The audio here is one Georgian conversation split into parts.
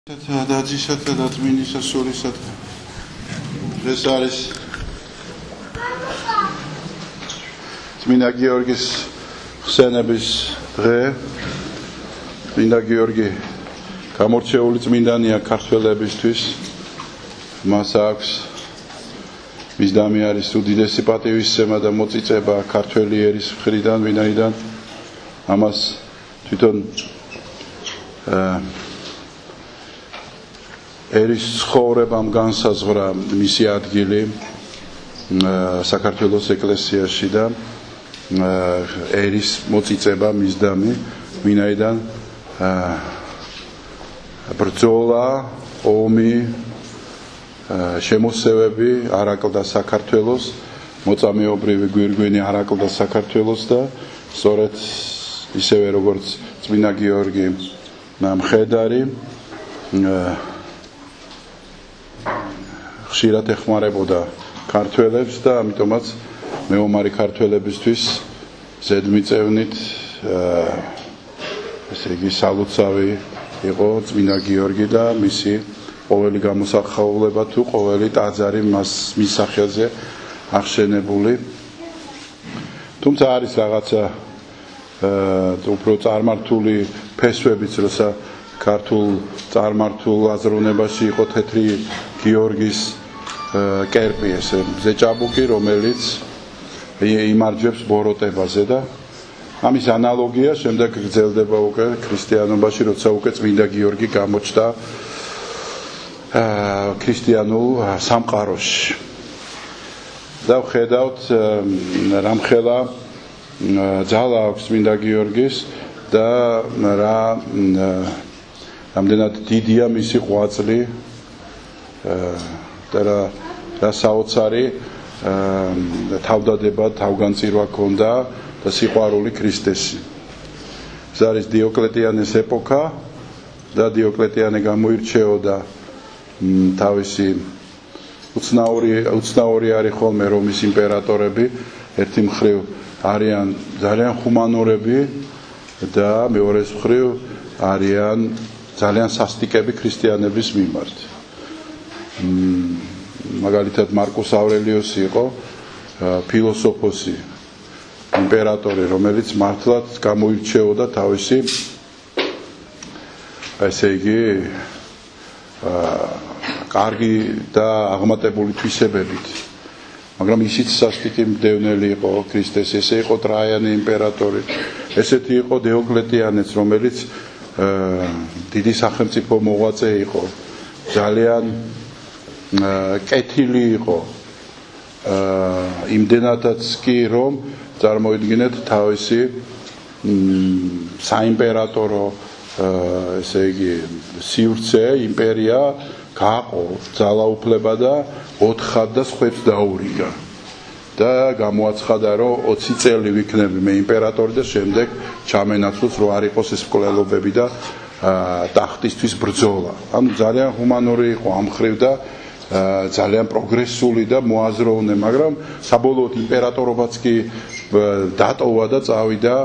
დაძისათა და წმინდისა სულისათა ეს არის წმინდა გიორგის ხსენების დღე. წმინდა გიორგი გამორჩეული წმინდანია ქართველებისთვის. მას აქვს მისდამი არის უდიდესი პატივისცემა და მოწიწება ქართველი ერის მხრიდან, ვინაიდან ამას თვითონ ერის ცხოვრებამ განსაზღვრა მისი ადგილი საქართველოს ეკლესიაში და ერის მოწიწება მისდამი, ვინაიდან ბრძოლა, ომი, შემოსევები არ აკლდა საქართველოს, მოწამეობრივი გვირგვინი არ აკლდა საქართველოს და სწორედ ისევე როგორც წმინდა გიორგი მხედარი ხშირად ეხმარებოდა ქართველებს და ამიტომაც მეომარი ქართველებისთვის ზედმიწევნით ესე იგი სალოცავი იყო წმინდა გიორგი და მისი ყოველი გამოსახულება თუ ყოველი ტაძარი მის სახელზე აღშენებული. თუმცა არის რაღაცა უფრო წარმართული ფესვებიც, როცა ქართულ წარმართულ აზროვნებაში იყო თეთრი გიორგის კერპი, ესე ზეჭაბუკი, რომელიც იმარჯვებს ბოროტებაზე და ამის ანალოგია შემდეგ გრძელდება უკვე ქრისტიანობაში, როცა უკვე წმინდა გიორგი გამოჩნდა ქრისტიანულ სამყაროში. და ვხედავთ რამხელა ძალა აქვს წმინდა გიორგის და რამდენად დიდია მისი ღვაწლი და რა საოცარი თავდადება, თავგანწირვა ჰქონდა და სიყვარული ქრისტესი. ეს არის დიოკლეტიანეს ეპოქა და დიოკლეტიანე გამოირჩეოდა თავისი უცნაური არის ხოლმე რომის იმპერატორები, ერთი მხრივ არიან ძალიან ჰუმანურები და მეორე მხრივ არიან ძალიან სასტიკები ქრისტიანების მიმართ. მაგალითად მარკუს ავრელიუსი იყო ფილოსოფოსი, იმპერატორი, რომელიც მართლაც გამოირჩეოდა თავისი ესე იგი კარგი და აღმატებული თვისებებით. მაგრამ ისიც სასტიკი მდევნელი იყო ქრისტეს, ესე იყო ტრაიანე იმპერატორი, ესეთი იყო დიოკლეტიანეც, რომელიც დიდი სახელმწიფო მოღვაწე იყო, ძალიან კეთილი იყო, იმდენადაც კი რომ წარმოიდგინეთ თავისი საიმპერატორო ესე იგი სივრცე, იმპერია გააყო ძალაუფლება და 4 ხატს ხვებს დაურიგა და გამოაცხადა რომ 20 წელი ვიქნები მე იმპერატორი და შემდეგ ჩამენაცვლოს რომ არ იყოს ეს მკვლელობები და ტახტისთვის ბრძოლა. ანუ ძალიან ჰუმანური იყო ამ მხრივ და ძალიან პროგრესული და მოაზროვნე, მაგრამ საბოლოოდ იმპერატორობაც კი დატოვა და წავიდა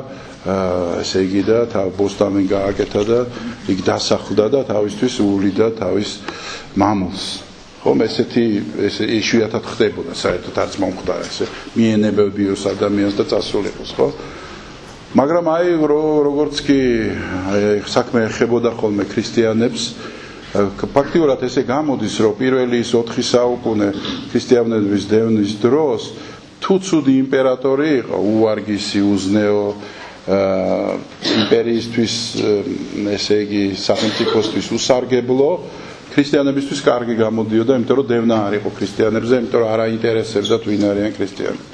ესე იგი და ბოსტანი გააკეთა და იქ დასახლდა და თავისთვის უვლიდა თავის მამულს. ხომ ესეთი იშვიათად ხდებოდა, საერთოდ არც მომხდარა ესე მიენებებიოს ადამიანს და წასულიყოს, ხო? მაგრამ აი როგორც კი საქმე ეხებოდა ხოლმე ქრისტიანებს, ფაქტიურად ესე გამოდის, რომ პირველი 4 საუკუნე ქრისტიანების დევნის დროს თუ ცუდი იმპერატორი იყო, უვარგისი, უზნეო იმპერიისთვის, ესე იგი სახელმწიფოსთვის უსარგებლო, ქრისტიანებისთვის კარგი გამოდიოდა, იმიტომ რომ დევნა არ იყო ქრისტიანებზე, იმიტომ რომ არ აინტერესებდათ ვინ არიან ქრისტიანები.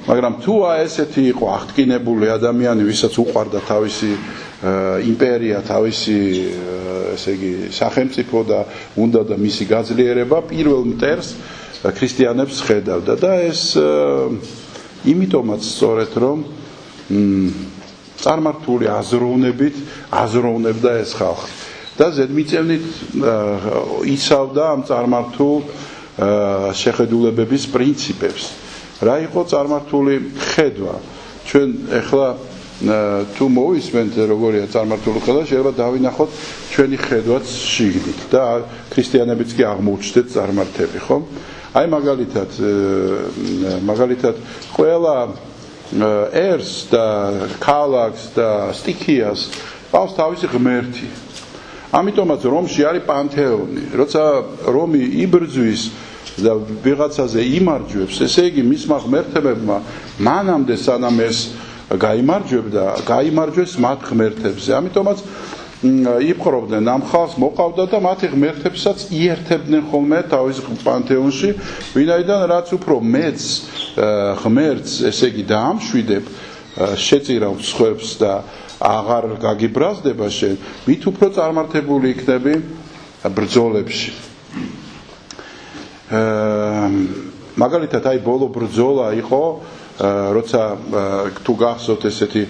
მაგრამ თუ ესეთი იყო აღტკინებული ადამიანი, ვისაც უყვარდა თავისი იმპერია, თავისი ესე იგი სახელმწიფო და უნდა და მისი გაძლიერება, პირველ მტერს ქრისტიანებს ხედავდა და ეს იმიტომაც სწორედ რომ წარმართული აზროვნებით აზროვნებდა ეს ხალხი და ზედმიწევნით იცავდა ამ წარმართულ შეხედულებების პრინციპებს. რა იყო წარმართული ხედვა? ჩვენ ეხლა თუ მოვისმენთ როგორია წარმართული ხედვა, შეიძლება დავინახოთ ჩვენი ხედვაც შიგნით და ქრისტიანებიც კი აღმოუჩნდეთ წარმართები, ხო? აი მაგალითად ყველა ერს და ქალაქს და სტიქიას ყავს თავისი ღმერთი. ამიტომაც რომში არის პანთეონი. როცა რომი იბრძვის და ვიღაცაზე იმარჯვებს, ესე იგი მისმა ღმერთებმა მანამდე სანამ ეს გაიმარჯვეს მათ ღმერთებზე. ამიტომაც იპყრობდნენ ამ ხალხს, მოყავდა და მათი ღმერთებსაც იერთებდნენ ხოლმე თავის პანთეონში, ვინაიდან რაც უფრო მეც ღმერთს, ესე იგი დაამშვიდებ, შეწირავ მსხვერპლს და აღარ გაგიბრაზდება შენ, მით უფრო წარმართებული იქნები ბრძოლებში. მაგალითად, აი ბოლო ბრძოლა იყო, როცა თუ გახსოვთ ესეთი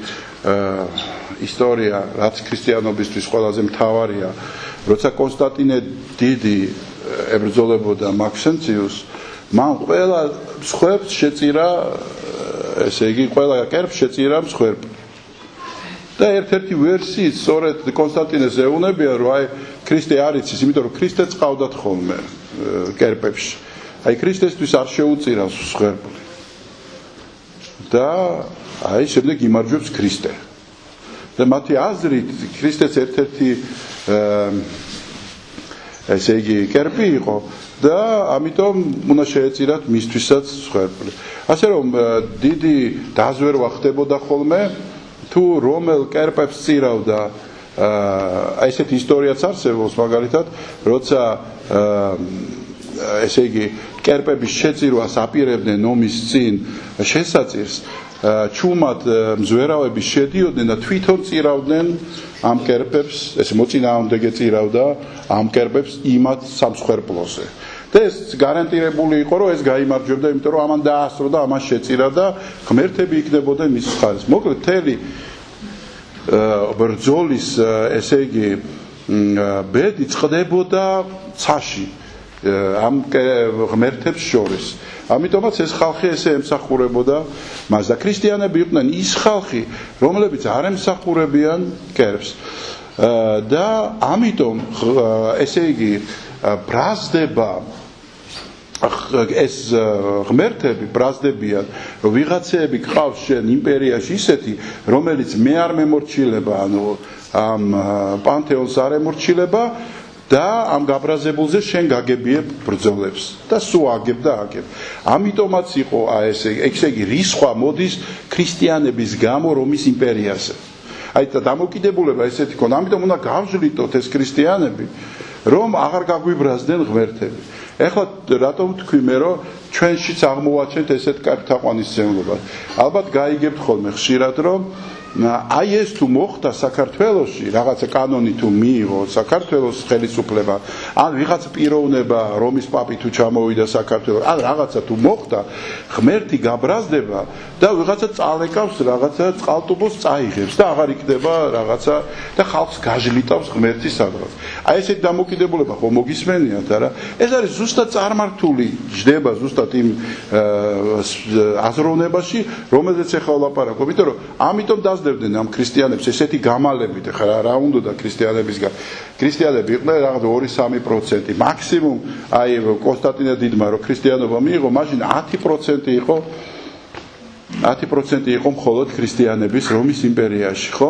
ისტორია, რაც ქრისტიანობისთვის ყველაზე მთავარია, როცა კონსტანტინე დიდი ებრძოლებოდა მაქსენციუსს, მან ყველა მსხვერპლს შეწირა, ესე იგი, ყველა კერპს შეწირა მსხვერპლი. და ერთ-ერთი ვერსიით სწორედ კონსტანტინეს ეუბნებიან, რომ აი ქრისტე არ იცის, იმიტომ რომ ქრისტე წავდათ ხოლმე კერპებში. აი ქრისტესთვის არ შეუწირავს მსხვერპლი. და აი შემდეგ იმარჯვებს ქრისტე. და მათი აზრით ქრისტეს ერთ-ერთი ესე იგი კერპი იყო და ამიტომ უნდა შეეწირათ მისთვისაც მსხვერპლი. ასე რომ დიდი დაზვერვა ხდებოდა ხოლმე თუ რომელ კერპებს წირავდა აი ესეთი ისტორიაც არსებობს მაგალითად, როცა ესე იგი კერპების შეწირვას აპირებდნენ ომის წინ შესაწირს, ჩუმად მზვერავები შედიოდნენ და თვითონ წირავდნენ ამ კერპებს, ეს მოწინააღმდეგე წირავდა ამ კერპებს იმათ სამსხვერპლოზე. და ეს გარანტირებული იყო, რომ ეს გაიმარჯვებდა, იმიტომ რომ ამან დაასწრო და ამან შეწირა და ღმერთები იქნებოდნენ მის მხარეს. მოკლედ მთელი ბრძოლის ესე იგი ბედი წყდებოდა ცაში ამ ღმერთებს შორის. ამიტომაც ეს ხალხი ესე ემსახურებოდა მას და ქრისტიანები იყვნენ ის ხალხი, რომლებიც არ ემსახურებიან კერპს. და ამიტომ ესე იგი ბრაზდება ეს ღმერთები ბრაზდებიან, რომ ვიღაცეები ყავს შენ იმპერიაში ისეთი, რომელიც მე არ მემორჩილება, ანუ ამ პანთეონს არ ემორჩილება და ამ გაბრაზებულზე შენ გაგებიებ ბრძოლებს და სულ აგებ და აგებ. ამიტომაც იყო ესე იგი რისხვა მოდის ქრისტიანების გამო რომის იმპერიაზე. აი და დამოკიდებულება ესეთი ქონდა, ამიტომ უნდა გავჟლიტოთ ეს ქრისტიანები, რომ აღარ გაგვიბრაზდნენ ღმერთები. ეხლა რატომ თქვი მე, რომ ჩვენშიც აღმოვაჩენთ ესეთ კაფთაყვანისმცემლობას. ალბათ გაიგებთ ხოლმე ხშირად, რომ აი ეს თუ მოხდა საქართველოში, რაღაცა კანონი თუ მიიღო საქართველოს ხელისუფლება, ან ვიღაც პიროვნება, რომის პაპი თუ ჩამოვიდა საქართველოს, ან რაღაცა თუ მოხდა, ღმერთი გაბრაზდება და ვიღაცა წალეკავს რაღაცა წყალტუბოს წაიღებს და აღარ იქნება რაღაცა და ხალხს გაჟლიტავს ღმერთის სადღაც. აი ესეთი დამოკიდებულება ხო მოგისმენიათ არა? ეს არის ზუსტად წარმართული ჯდება ზუსტად იმ აზროვნებაში, რომელზეც ახლა ვლაპარაკობ, იმიტომ რომ ამიტომ დაძდებდნენ ამ ქრისტიანებს ესეთი გამალებით, ხა რა უნდა ქრისტიანებისგან. ქრისტიანები იყვნენ რაღაც 2-3%, მაქსიმუმ აი კონსტანტინე დიდმა რო ქრისტიანობა მიიღო, მაშინ 10% იყო 10% იყო მხოლოდ ქრისტიანების რომის იმპერიაში, ხო?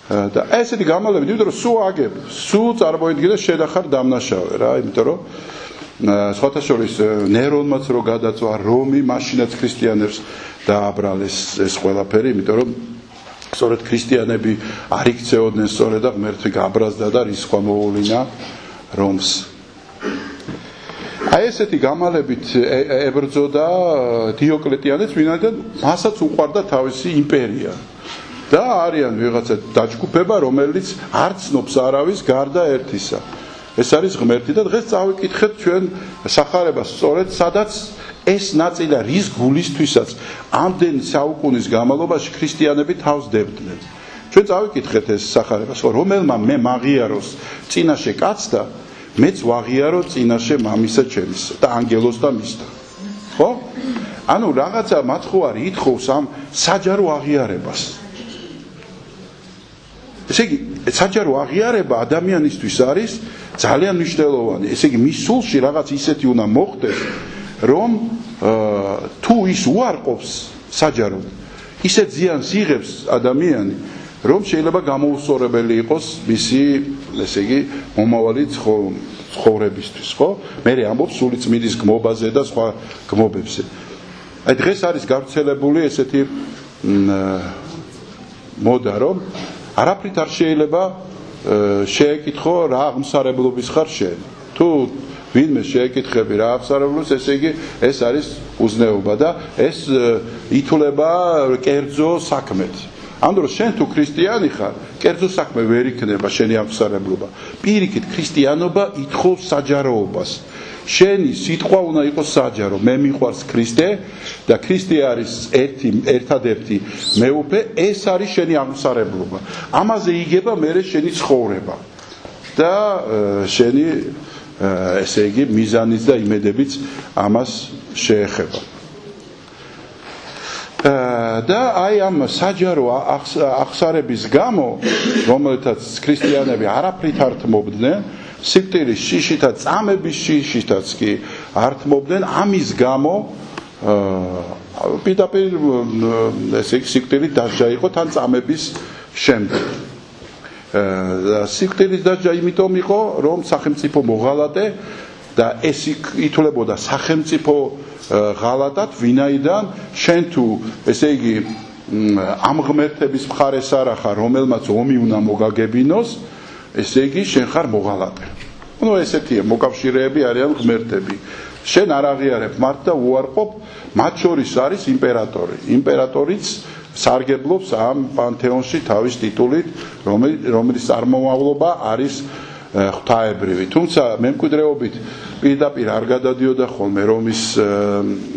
და ესეთი გამალებით, იმიტომ რომ სულ აგებ, სულ წარმოიდგინე შედახარ დამნაშავე რა, იმიტომ რომ სხვათა შორის ნერონმაც რო გადაწვა რომი, მაშინაც ქრისტიანებს დააბრალეს ეს ყველაფერი, იმიტომ რომ სწორედ ქრისტიანები არ იქცეოდნენ სწორედ და ღმერთი გაბრაზდა და რისხვა მოუვლინა რომს. აი ესეთი გამალებით ებრძოდა დიოკლეტიანეც, ვინაიდან მასაც უყვარდა თავისი იმპერია. და არიან ვიღაცა დაჯგუფება, რომელიც არ ცნობს არავის გარდა ერთისა. ეს არის ღმერთი და დღეს წავიკითხეთ ჩვენ სახარებას სწორედ სადაც ეს ნაწილი რის გულისთვისაც ამდენი საუკუნის განმავლობაში ქრისტიანები თავს დებდნენ. ჩვენ წავიკითხეთ ეს სახარებას, რომელმა მე მაღიაროს წინაშე კაცთა, მეც ვაღიარო წინაშე მამისა ჩემისა და ანგელოს და მისთა. ხო? ანუ რაღაცა მათ ხო არ ითხოვს ამ საჯარო აღიარებას. ესე იგი, საჯარო აღიარება ადამიანისთვის არის ძალიან მნიშვნელოვანი. ესე იგი, მის სულში რაღაც ისეთი უნდა მოხდეს, რომ თუ ის უარყოფს საჯაროდ, ისე ზიანს იღებს ადამიანი, რომ შეიძლება გამოუსწორებელი იყოს მისი, ესე იგი, მომავალი ცხოვრებისთვის, ხო? მე ამბობ სული წმინდის გმობაზე და სხვა გმობებზე. აი დღეს არის გავრცელებული ესეთი მოდა, რომ არაფრით არ შეიძლება შეეკითხო რა აღმსარებლობის ხარ შენ. თუ ვინმე შეეკითხები რა აღმსარებლობს, ესე იგი ეს არის უზნეობა და ეს ითვლება კერძო საქმეთ. ამ დროს შენ თუ ქრისტიანი ხარ, კერძო საქმე ვერ იქნება შენი აღმსარებლობა. პირიქით ქრისტიანობა ითხოვს საჯაროობას. შენი სიტყვა უნდა იყოს საჯარო. მე მიყვარს ქრისტე და ქრისტე არის ერთადერთი მეუფე, ეს არის შენი აღმსარებლობა. ამაზე იგება მერე შენი ცხოვრება და შენი ესე იგი მიზანიც და იმედებიც ამას შეეხება. და აი ამ საჯარო აღსარების გამო, რომელთაც ქრისტიანები არაფრით არ თმობდნენ, სიკვდილის შიშითა წამების შიშითაც კი არ თმობდნენ, ამის გამო პირდაპირ ესე იგი სიკვდილით დასჯა იყო თან წამების შემდეგ. სიკვდილის დასჯა იმიტომ იყო, რომ სახელმწიფო მოღალატე და ეს ითვლებოდა სახელმწიფო ღალატად, ვინაიდან შენ თუ ესე იგი ამ ღმერთების მხარეს არ ხარ, რომელმაც ომი უნდა მოგაგებინოს, ესე იგი შენ ხარ მოღალატე. ნუ ესეთია მოკავშირეები არიან ღმერთები. შენ არ აღიარებ მართ და უარყოფ, მათ შორის არის იმპერატორი. იმპერატორიც სარგებლობს ამ პანთეონში თავის ტიტულით, რომელიც წარმომავლობა არის ღვთაებრივი. თუმცა მემკვიდრეობით პირდაპირ არ გადადიოდა ხოლმე რომის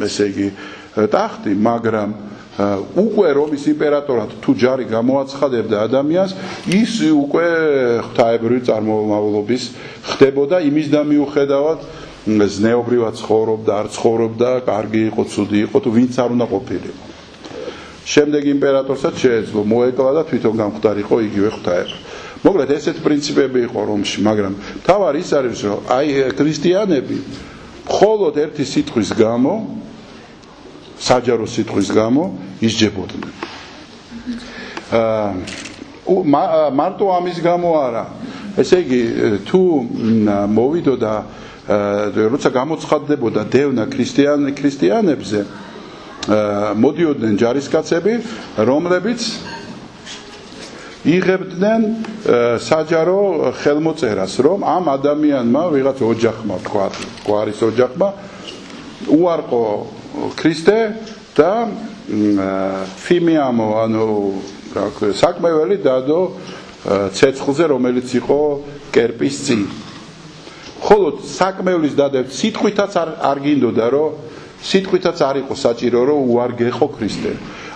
ესე იგი ტახტი, მაგრამ უკვე რომის იმპერატორად თუ ჯარი გამოაცხადებდა ადამიანს, ის უკვე ღვთაებრივი წარმომავლობის ხდებოდა იმის და მიუხედავად ზნეობრივად ცხოვრობდა, არ ცხოვრობდა, კარგი იყო, ცუდი იყო, თუ ვინც არ უნდა ყოფილიყო. შემდეგ იმპერატორსაც შეეძლო მოეკლა და თვითონ გამხდარიყო იგივე ღვთაება. მოკლედ ესეთ პრინციპები იყო რომში, მაგრამ თავარი ის არის, რომ აი ქრისტიანები მხოლოდ ერთი სიტყვის გამო, საჯარო სიტყვის გამო ისჯებოდნენ. მარტო ამის გამო არა. ესე იგი, თუ მოვიდოდა, როცა გამოცხადდებოდა დევნა ქრისტიანებზე, მოდიოდნენ ჯარისკაცები, რომლებიც იღებდნენ საჯარო ხელმოწერას, რომ ამ ადამიანმა ვიღაც ოჯახმა, თქვა, გვარის ოჯახმა უარყო ქრისტე და ფიმიამო, ანუ რა ქვია, საკმეველი დადო ცეცხლზე, რომელიც იყო კერპის წინ. ხოლო საკმევლის დადებთ სიტყვითაც არ გინდოდა, რომ სიტყვითაც არ იყო საჭირო, რომ უარგეხო ქრისტე.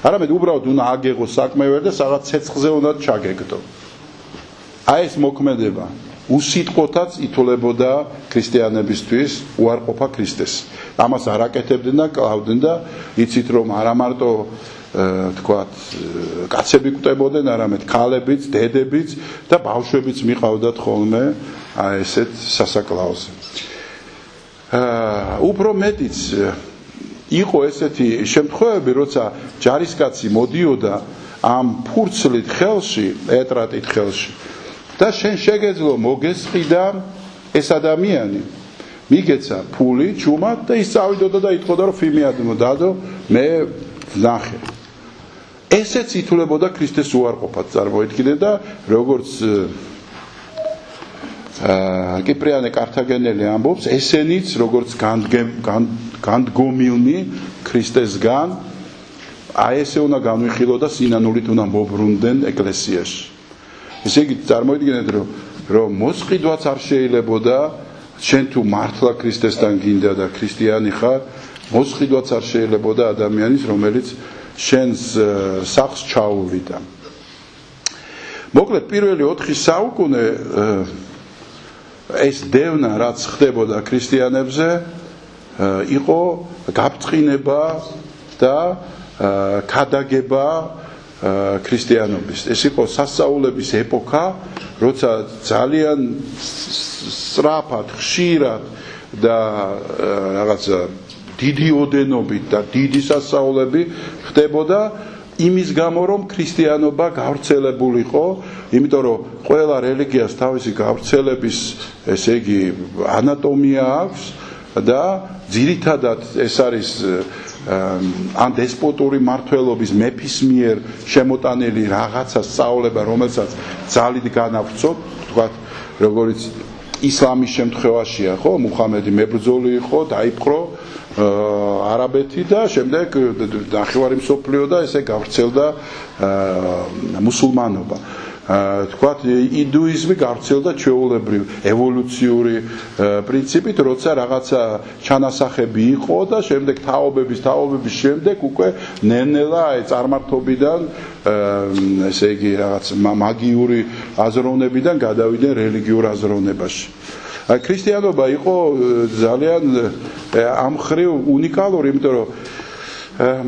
არამედ უბრალოდ უნდა აგეღო საკმეველი და რაღაც ცეცხლზე უნდა ჩაგეგდო. აი ეს მოქმედება უსიტყვოთაც ითვლებოდა ქრისტიანებისთვის უარყოფა ქრისტეს. ამას არ აკეთებდნენ და კლავდნენ და იცით რომ არა მარტო თქვათ კაცები კვდებოდნენ, არამედ ქალებიც, დედებიც და ბავშვებიც მიყავდათ ხოლმე აი ესეთ სასაკლაოზე. უფრო მეტიც იყო ესეთი შემთხვევები, როცა ჯარისკაცი მოდიოდა ამ ფურცლით ხელში, ეტრატით ხელში და შენ შეგეძლო მოგესყიდა ეს ადამიანი, მიგეცა ფული, ჩუმად და ის წავიდოდა და იტყოდა, რომ ფიმიადმო დადო, მე ვნახე. ესეც ითვლებოდა ქრისტეს უარყოფად, წარმოიდგინე და როგორც კიპრიანე კართაგენელი ამბობს, ესენიც როგორც განდგომილნი ქრისტესგან, აი ესე უნდა განვიხილო და სინანულით უნდა მობრუნდნენ ეკლესიაში. ესე იგი წარმოიდგინეთ, რომ მოსყიდვაც არ შეიძლებოდა, შენ თუ მართლა ქრისტესთან გინდა და ქრისტიანი ხარ, მოსყიდვაც არ შეიძლებოდა ადამიანის, რომელიც შენს სახლს ჩაუვიდა. მოკლედ პირველი 4 საუკუნე ეს დევნა რაც ხდებოდა ქრისტიანებზე იყო გაფრთხილება და ქადაგება ქრისტიანობის. ეს იყო სასწაულების ეპოქა, როცა ძალიან სწრაფად, ხშირად და რაღაცა დიდი ოდენობით და დიდი სასწაულები ხდებოდა იმის გამო, რომ ქრისტიანობა გავრცელებულიყო, იმიტომ რომ ყველა რელიგიას თავისი გავრცელების, ესე იგი, ანატომია აქვს და ძირითადად ეს არის ან დესპოტური მმართველობის მეფის მიერ შემოტანილი რაღაცა სწავლება, რომელსაც ძალით განავრცობ, თქვათ, როგორც ისლამის შემთხვევაშია, ხო, მუჰამედი მებრძოლი იყო, დაიპყრო არაბეთი და შემდეგ ნახევარი მსოფლიო და ესე გავრცელდა მუსულმანობა. თქვათ, ინდუიზმი გავრცელდა ჩვეულებრივ ევოლუციური პრინციპით, როცა რაღაცა ჩანასახები იყო და შემდეგ თაობების შემდეგ უკვე ნელ-ნელა წარმართობიდან, ესე იგი, რაღაც მაგიური აზროვნებიდან გადავიდნენ რელიგიურ აზროვნებაში. ქრისტიანობა იყო ძალიან ამ მხრივ უნიკალური, იმიტომ რომ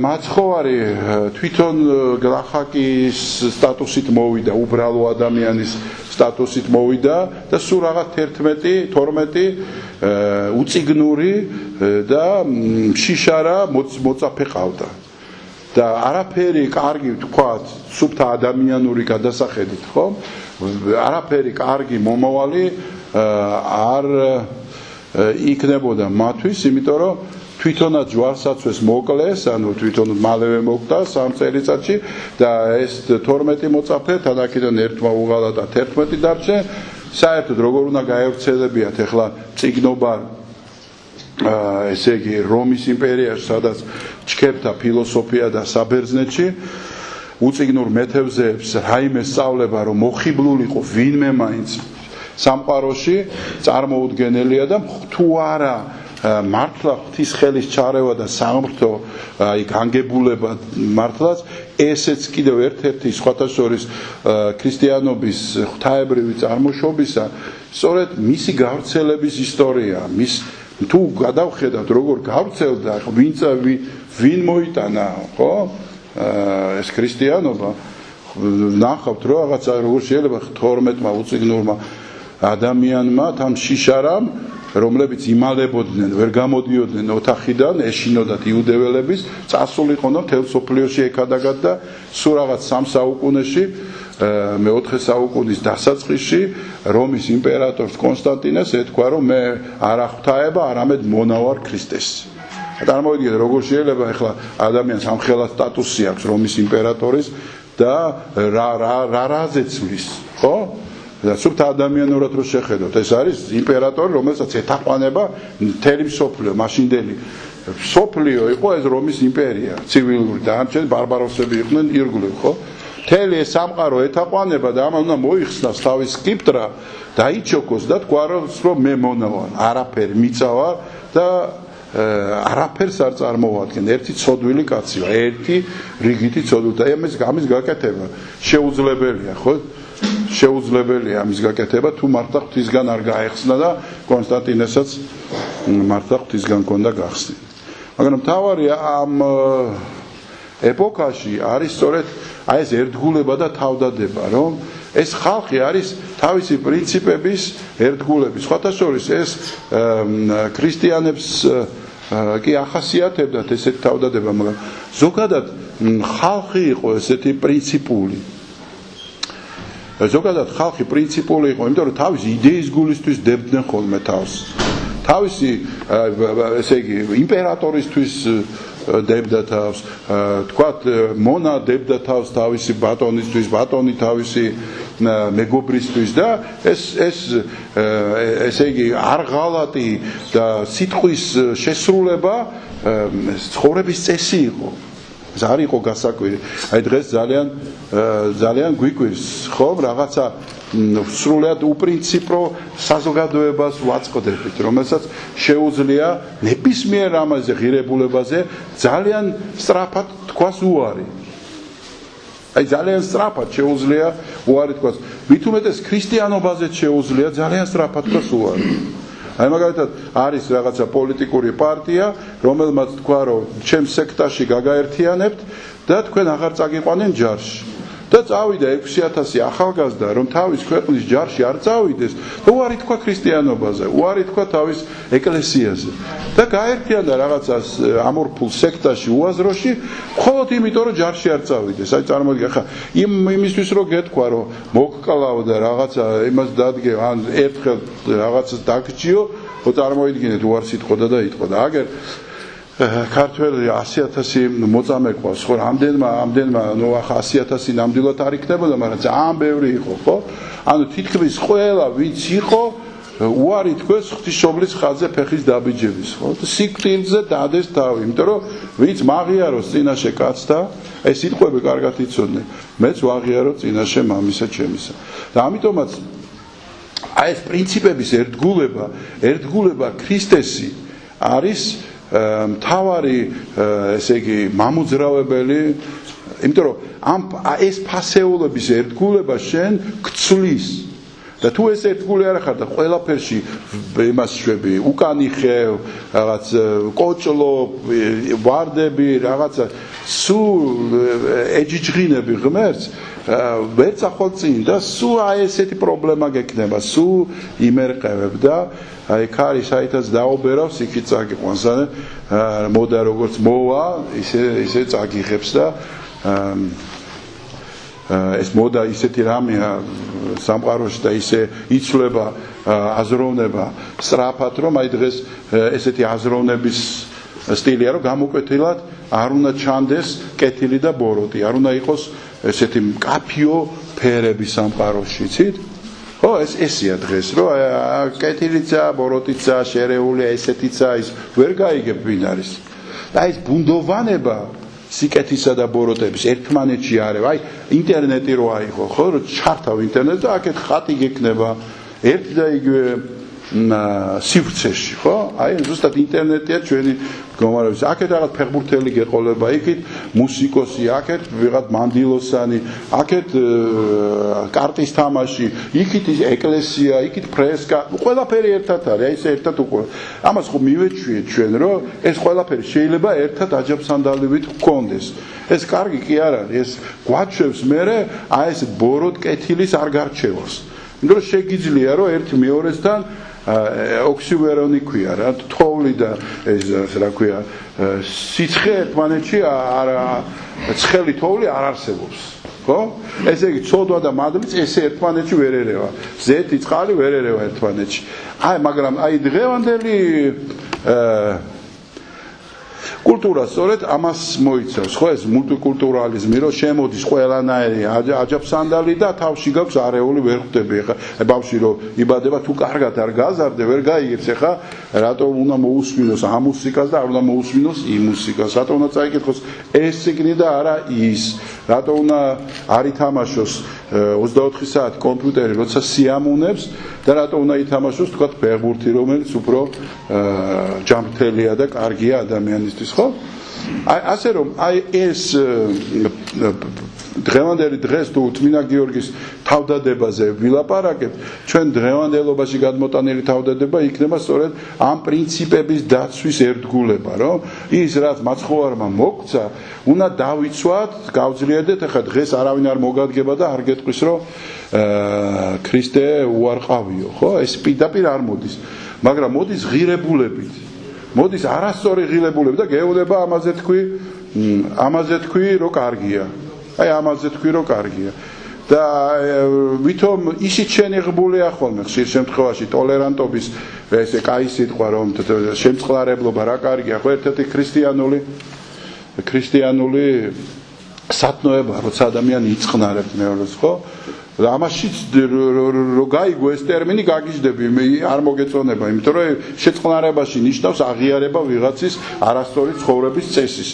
მაცხოვარი თვითონ გლახაკის სტატუსით მოვიდა, უბრალო ადამიანის სტატუსით მოვიდა და სულ რაღაც 11-12 უწიგნური და შიშარა მოწაფე ყავდა. და არაფერი კარგი, თქვათ, სუფთა ადამიანური გადასახედით, ხო? არაფერი კარგი მომავალი არ იქნებოდა მათთვის, იმიტომ რომ თვითონაც ჯვარსაცვეს მოკლეს, ანუ თვითონ მალევე მოკვდა 3 წელიწადში და ეს 12 მოწაფე თანაკიდან ერთმა უღალა და 11 დარჩა. საერთოდ როგორ უნდა გაევრცელებიათ ახლა წიგნობა, ესე იგი, რომის იმპერიაში, სადაც ჩქეფთა ფილოსოფია და საბერძნეთში, უწიგნურ მეთევზეებს რაიმე სწავლება, რომ მოხიბლულიყო ვინმე მაინც სამყაროში, წარმოუდგენელია და თუ არა მართლა ღვთის ხელის ჩარევა და სამრთო აი განგებულება მართლაც, ესეც კიდევ ერთ-ერთი სხვათა შორის ქრისტიანობის ღვთაებრივი წარმოშობისა, სწორედ მისი გავრცელების ისტორია, თუ გადავხედავთ როგორ გავრცელდა, ვინ მოიტანა, ხო? ეს ქრისტიანობა, ნახავთ რომ რაღაცა როგორ შეიძლება 12-მა უწიგნურმა ადამიანმა თან შიშარამ, რომლებიც იმალებოდნენ, ვერ გამოდიოდნენ ოთახიდან, ეშინოდათ იუდეველების, წასულიყვნენ მთელ სოფლიოში ეკადაგად და სულ რაღაც 3 საუკუნეში, მე-4 საუკუნის დასაწყისში რომის იმპერატორს კონსტანტინეს ეთქვა, რომ მე არა ღვთაება, არამედ მონავარ ქრისტეს. წარმოვიდგინეთ, როგორ შეიძლება ახლა ადამიანს ამხელა სტატუსი აქვს რომის იმპერატორის და რაზე ცვლის, ხო? და სუფთა ადამიანურად რო შეხედოთ, ეს არის იმპერატორი, რომელსაც ეთაყვანება მთელი მსოფლიო, მაშინდელი მსოფლიო იყო ეს რომის იმპერია, ცივილური, დანარჩენი ბარბაროსები იყვნენ ირგვლივ, ხო? მთელი ეს სამყარო ეთაყვანება და ამან უნდა მოიხსნას თავის სკიპტრა და იჩოკოს და თქვა რომ მე მონავარ, არაფერი მიწავარ და არაფერს არ წარმოვადგენ, ერთი ცოდვილი კაცი ვარ, ერთი რიგითი ცოდვილი და ამის გაკეთება შეუძლებელია, ხო? შეუძლებელია ამის გაკეთება, თუ მართლა ღვთისგან არ გაეხსნა და კონსტანტინესაც მართლა ღვთისგან ჰქონდა გახსნილი. მაგრამ თავარი ამ ეპოქაში არის სწორედ აი ეს ერთგულება და თავდადება, რომ ეს ხალხი არის თავისი პრინციპების ერთგულების. სხვათა შორის ეს ქრისტიანებს კი ახასიათებდათ ესეთი თავდადება, მაგრამ ზოგადად ხალხი იყო ესეთი პრინციპული. ზოგადად ხალხი პრინციპული იყო, იმიტომ რომ თავისი იდეის გულისთვის დებდნენ ხოლმე თავს. თავისი, ესე იგი, იმპერატორისთვის დებდა თავს, თქვათ, მონა დებდა თავს თავისი ბატონისთვის, ბატონი თავისი მეგობრისთვის და ესე იგი, არღალატი და სიტყვის შესრულება ცხოვრების წესი იყო. ეს არ იყო გასაკვირი. აი დღეს ძალიან გვიკვირს, ხო, რაღაცა სრულად უპრინციპო საზოგადოებას ვაწყდებით, რომელსაც შეუძლია ნებისმიერ ამაზე ღირებულებაზე ძალიან სწრაფად თქვას უარი. აი ძალიან სწრაფად შეუძლია უარი თქვას. მით უმეტეს ქრისტიანობაზე შეუძლია ძალიან სწრაფად თქვას უარი. აი მაგალითად არის რაღაცა პოლიტიკური პარტია, რომელმაც თქვა რომ ჩემს სექტაში გაგაერთიანებთ და თქვენ აღარ წაგიყვანენ ჯარში. და წავიდა 6000 ახალგაზრდა, რომ თავის ქვეყნის ჯარში არ წავიდეს და უარი თქვა ქრისტიანობაზე, უარი თქვა თავის ეკლესიაზე. და გაერთიანდა რაღაცას ამორფულ სექტაში, უაზროში, მხოლოდ იმიტომ, რომ ჯარში არ წავიდეს. აი წარმოგიდგენთ, ხა იმისთვის რომ გეთქვა, რომ მოგკლავ და რაღაცა იმას დადგე, ან ერთხელ რაღაცას დაგჭიო, ხო წარმოიდგინეთ უარს იტყოდა და იტყოდა. აგერ ქართველი 100,000 მოწამე ყავს, ხო, ამდენმა, ნუ ახლა 100,000 ნამდვილად არ იქნებოდა, მაგრამ ძალიან ბევრი იყო, ხო? ანუ თითქმის ყველა, ვინც იყო, უარი თქვეს ღვთისმშობლის ხაზზე ფეხის დაბიჯების, ხო? სიკვდილზე დადეს თავი, იმიტომ რომ ვინც მაღიაროს წინაშე კაცთა, ეს სიტყვები კარგად იცოდნენ. მეც ვაღიარო წინაშე მამისა ჩემისა. და ამიტომაც აი ეს პრინციპების ერთგულება ქრისტესი არის მთავარი, ესე იგი, მამოძრავებელი, იმიტომ რომ ეს ფასეულების ერთგულება შენ გცვლის. და თუ ეს ერთგული არ ხარ და ყველაფერში იმას შვები, უკანი ხევ, რაღაც კოჭლო, ვარდები, რაღაცა სულ ეჯიჯღინები ღმერთს, ვერ წახვალ წინ და სულ აი ესეთი პრობლემა გექნება, სულ იმერყევებ და აი ქარი საითაც დაობერავს, იქით წაგიყვანს, მოდა როგორც მოვა, ისე წაგიღებს და ეს მოდა ისეთი რამეა სამყაროში და ისე იცვლება აზროვნება სწრაფად, რომ აი დღეს ესეთი აზროვნების სტილია, რომ გამოკვეთილად არ უნდა ჩანდეს კეთილი და ბოროტი, არ უნდა იყოს ესეთი მკაფიო ფერები სამყაროში, იცით? ხო, ესეა დღეს, რომ კეთილიცა, ბოროტიცა, შერეული, ესეთიცა, ის ვერ გაიგებ ვინ არის. და ეს ბუნდოვანება სიკეთისა და ბოროტების ერთმანეთში არის. აი, ინტერნეტი რო აიღო, ხო, რომ ჩართავ ინტერნეტს და აქეთ ხატი გექნება ერთ და იგივე სივრცეში, ხო? აი, ზუსტად ინტერნეტია ჩვენი მდგომარეობის. აქეთ რაღაც ფეხბურთელი გეყოლება, იქით მუსიკოსი, აქეთ ვიღაც მანდილოსანი, აქეთ კარტის თამაში, იქით ეკლესია, იქით ფრესკა, ყველაფერი ერთად არის, აი ეს ერთად უკვე. ამას ხო მივეჩვიეთ ჩვენ, რომ ეს ყველაფერი შეიძლება ერთად აჯაფსანდალივით გქონდეს. ეს კარგი კი არ არის, ეს გვაჩვევს მერე აი ეს ბოროტ კეთილის არ გარჩევას. იმიტომ რომ შეგიძლია რომ ერთი მეორესთან ოქსივერონი ქვია რა, თოვლი და ეს რა ქვია, სიცხე ერთმანეთში ცხელი თოვლი არ არსებობს, ხო? ესე იგი ცოდვა და მადლიც ესე ერთმანეთში ვერ ერევა. ზეთი წყალი ვერ ერევა ერთმანეთში. აი, მაგრამ აი დღევანდელი კულტურა სწორედ ამას მოიცავს, ხო, ეს მულტიკულტურალიზმი, რომ შემოდის ყველანაირი აჯაფსანდალი და თავში გაქვს არეული ვერ ხვდები. ეხლა ბავშვი რომ იბადება, თუ კარგად არ გაზარდე, ვერ გაიგებს, ეხლა რატომ უნდა მოусმინოს ამ მუსიკას და არ უნდა მოусმინოს იმ მუსიკას, რატომ უნდა წაიკითხოს ეს ციგნი და არა ის, რატომ უნდა არ ითამაშოს 24 საათი კომპიუტერი, როცა სიამოვნებს და რატომ უნდა ითამაშოს თქვა ფეხბურთი, რომელიც უფრო ჯანმრთელია და კარგია ადამიანისთვის, ხო? აი ასე რომ აი ეს დღევანდელი დღეს თუ წმინდა გიორგის თავდადებაზე ვილაპარაკებთ, ჩვენ დღევანდელობაში გადმოტანილი თავდადება იქნება სწორედ ამ პრინციპების დაცვის ერთგულება, რომ ის რაც მაცხოვარმა მოგცა, უნდა დავიცვათ, გავძლიერდეთ, ახლა დღეს არავინ არ მოგადგება და არ გეტყვის, რომ ქრისტე უარყავიო, ხო? ეს პირდაპირ არ მოდის, მაგრამ მოდის ღირებულებით. მოდის არასწორი ღირებულებით და გეუბნება ამაზე თქვი, რომ კარგია. აი ამაზე თქვი, რომ კარგია. და ვითომ ისიც შენი ღბულია ხოლმე ხშირ შემთხვევაში ტოლერანტობის ესე კაი სიტყვა, რომ შემწყლარებლობა რა კარგია, ხო, ერთ-ერთი ქრისტიანული სათნოება, როცა ადამიანი იწყნარებს მეორეს, ხო? ამაშიც რო გაიგო ეს ტერმინი გაგიჟდები, არ მოგეწონება, იმიტომ რომ შეწყნარებაში ნიშნავს აღიარება ვიღაცის არასწორი ცხოვრების წესის.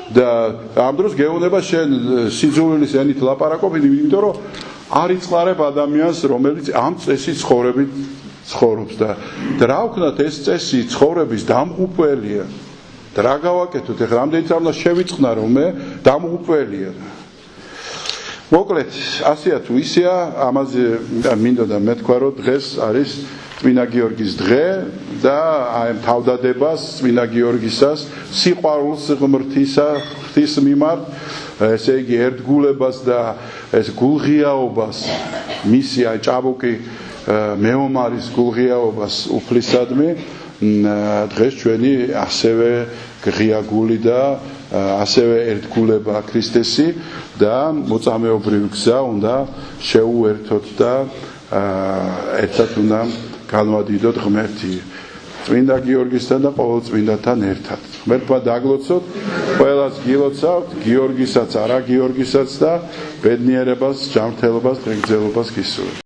და ამ დროს გეუბნება შენ სიძულვილის ენით ლაპარაკობ, იმიტომ რომ არ იწყნარებ ადამიანს, რომელიც ამ წესით ცხოვრებით ცხოვრობს და რა ვქნათ ეს წესი ცხოვრების დამღუპველია. და რა გავაკეთოთ, ეხლა რამდენიც არ უნდა შევიწყნარო მე, დამღუპველია. მოკლედ, ასეა თუ ისეა, ამაზე მინდოდა მეთქვა, რომ დღეს არის წმინდა გიორგის დღე და აი თავდადებას წმინდა გიორგისას სიყვარულს ღმრთის მიმართ ესე იგი ერთგულებას და ეს გულღიაობას მისი აი ჭაბუკი მეომარის გულღიაობას უფლისადმი დღეს ჩვენი ასევე ღია გული და ასევე ერთგულება ქრისტესი და მოწამეობრივი გზა უნდა შეუერთოთ და ერთად უნდა განვადიდოთ ღმერთი წმინდა გიორგისთან და ყოველ წმინდათან ერთად. ღმერთმა დაგლოცოთ, ყველას გილოცავთ, გიორგისაც, არა გიორგისაც და ბედნიერებას, ჯანმრთელობას, დღეგრძელობას გისურვებთ.